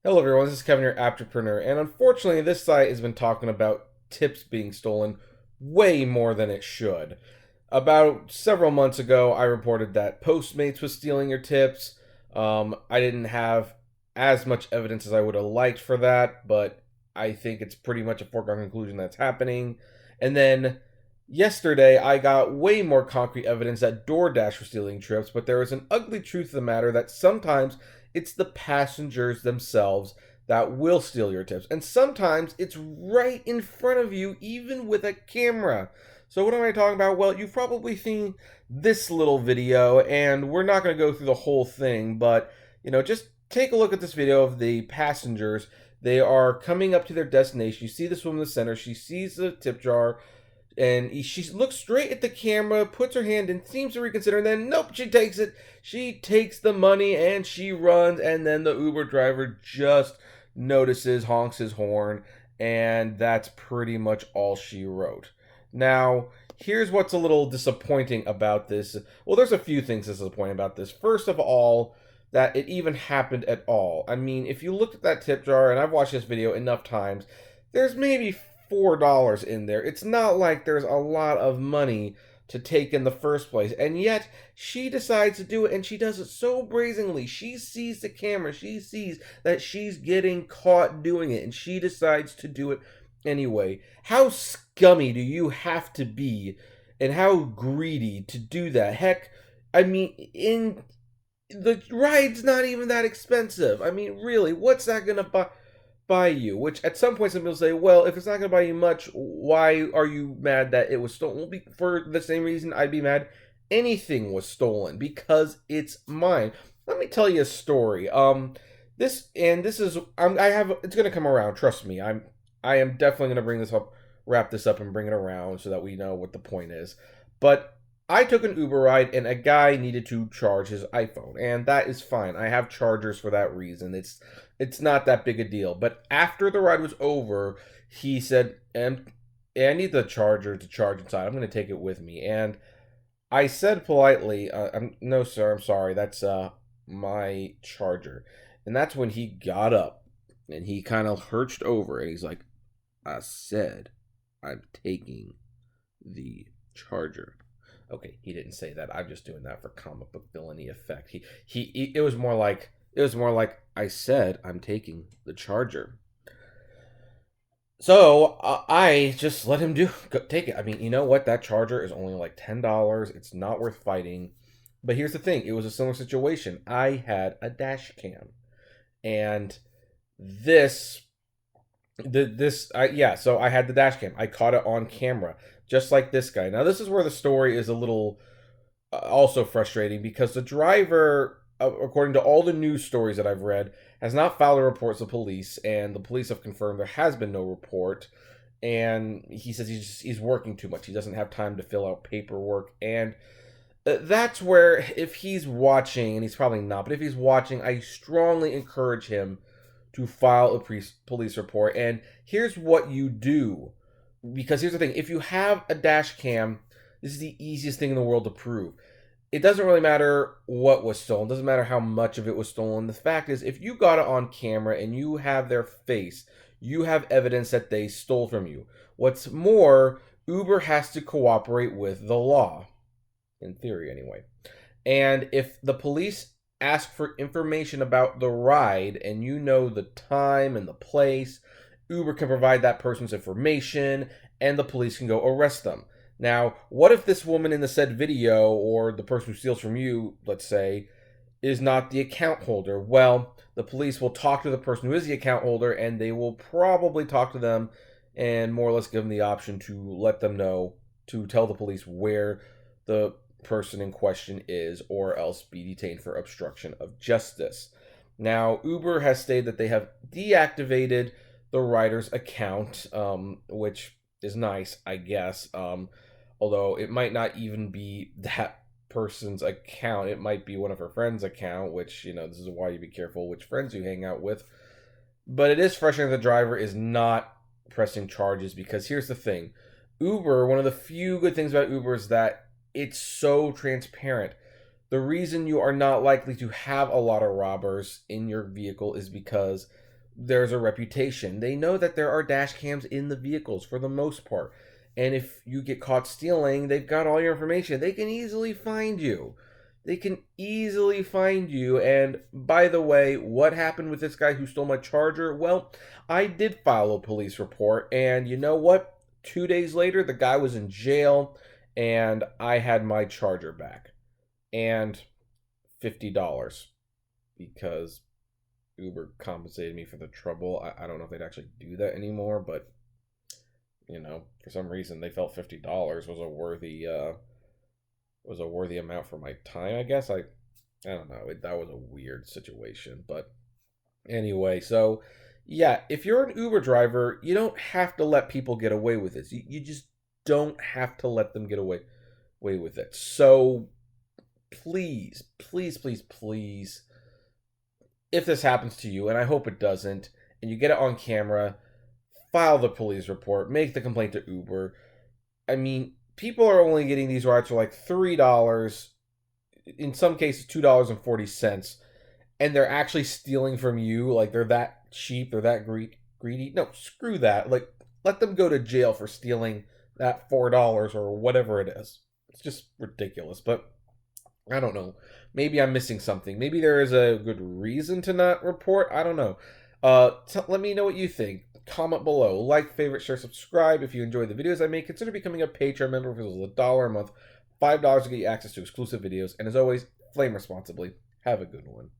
Hello everyone, this is Kevin, your Aptpreneur, and unfortunately this site has been talking about tips being stolen way more than it should. About several months ago, I reported that Postmates was stealing your tips. I didn't have as much evidence as I would have liked for that, but I think it's pretty much a foregone conclusion that's happening. And then yesterday, I got way more concrete evidence that DoorDash was stealing trips, but there is an ugly truth of the matter that sometimes it's the passengers themselves that will steal your tips. And sometimes it's right in front of you, even with a camera. So what am I talking about? Well, you've probably seen this little video, and we're not going to go through the whole thing, but, just take a look at this video of the passengers. They are coming up to their destination. You see this woman in the center. She sees the tip jar, and she looks straight at the camera, puts her hand in, seems to reconsider, and then nope, she takes it. She takes the money and she runs, and then the Uber driver just notices, honks his horn, and that's pretty much all she wrote. Now, here's what's a little disappointing about this. Well, there's a few things disappointing about this. First of all, that it even happened at all. I mean, if you looked at that tip jar, and I've watched this video enough times, there's maybe $4 in there. It's not like there's a lot of money to take in the first place. And yet, she decides to do it, and she does it so brazenly. She sees the camera. She sees that she's getting caught doing it, and she decides to do it anyway. How scummy do you have to be, and how greedy to do that? Heck, I mean, the ride's not even that expensive. I mean, really, what's that going to buy you? Which at some point some people say, well, if it's not going to buy you much, why are you mad that it was stolen? Well, for the same reason I'd be mad anything was stolen, because it's mine. Let me tell you a story. It's going to come around. Trust me. I am definitely going to bring this up, wrap this up, and bring it around so that we know what the point is. But I took an Uber ride, and a guy needed to charge his iPhone, and that is fine. I have chargers for that reason. It's not that big a deal. But after the ride was over, he said, I need the charger to charge inside. I'm going to take it with me. And I said politely, no, sir, I'm sorry. That's my charger. And that's when he got up, and he kind of lurched over, and he's like, I said I'm taking the charger. Okay, he didn't say that. I'm just doing that for comic book villainy effect. It was more like I said I'm taking the charger. So I just let him take it. I mean, you know what? That charger is only like $10. It's not worth fighting. But here's the thing: it was a similar situation. I had a dash cam, and this so I had the dash cam. I caught it on camera, just like this guy. Now this is where the story is a little also frustrating, because the driver, according to all the news stories that I've read, has not filed a report to the police, and the police have confirmed there has been no report. And he says he's working too much. He doesn't have time to fill out paperwork, and that's where, if he's watching, and he's probably not, but if he's watching, I strongly encourage him to file a police report. And here's what you do, because here's the thing: if you have a dash cam, this is the easiest thing in the world to prove. It doesn't really matter what was stolen. It doesn't matter how much of it was stolen. The fact is, if you got it on camera and you have their face, you have evidence that they stole from you. What's more, Uber has to cooperate with the law, in theory anyway. And if the police ask for information about the ride, and you know the time and the place, Uber can provide that person's information, and the police can go arrest them. Now, what if this woman in the said video, or the person who steals from you, let's say, is not the account holder? Well, the police will talk to the person who is the account holder, and they will probably talk to them and more or less give them the option to let them know, to tell the police where the person in question is, or else be detained for obstruction of justice. Now, Uber has stated that they have deactivated the rider's account, which is nice, I guess. Although it might not even be that person's account. It might be one of her friends' account, which, this is why you be careful which friends you hang out with. But it is frustrating the driver is not pressing charges, because here's the thing. Uber, one of the few good things about Uber is that it's so transparent. The reason you are not likely to have a lot of robbers in your vehicle is because there's a reputation. They know that there are dash cams in the vehicles for the most part. And if you get caught stealing, they've got all your information. They can easily find you. They can easily find you. And by the way, what happened with this guy who stole my charger? Well, I did file a police report. And you know what? 2 days later, the guy was in jail and I had my charger back. And $50 because Uber compensated me for the trouble. I don't know if they'd actually do that anymore, but for some reason they felt $50 was a worthy amount for my time. I guess I don't know. That was a weird situation, but anyway, so yeah, if you're an Uber driver, you don't have to let people get away with this. You just don't have to let them get away with it. So please, please, please, please, if this happens to you, and I hope it doesn't, and you get it on camera, file the police report, make the complaint to Uber. I mean, people are only getting these rides for like $3, in some cases $2.40, and they're actually stealing from you. Like, they're that cheap, they're that greedy. No, screw that. Like, let them go to jail for stealing that $4 or whatever it is. It's just ridiculous. But I don't know. Maybe I'm missing something. Maybe there is a good reason to not report. I don't know. Let me know what you think. Comment below. Like, favorite, share, subscribe. If you enjoy the videos I make, consider becoming a Patreon member for $1 a month. $5 to get you access to exclusive videos. And as always, flame responsibly. Have a good one.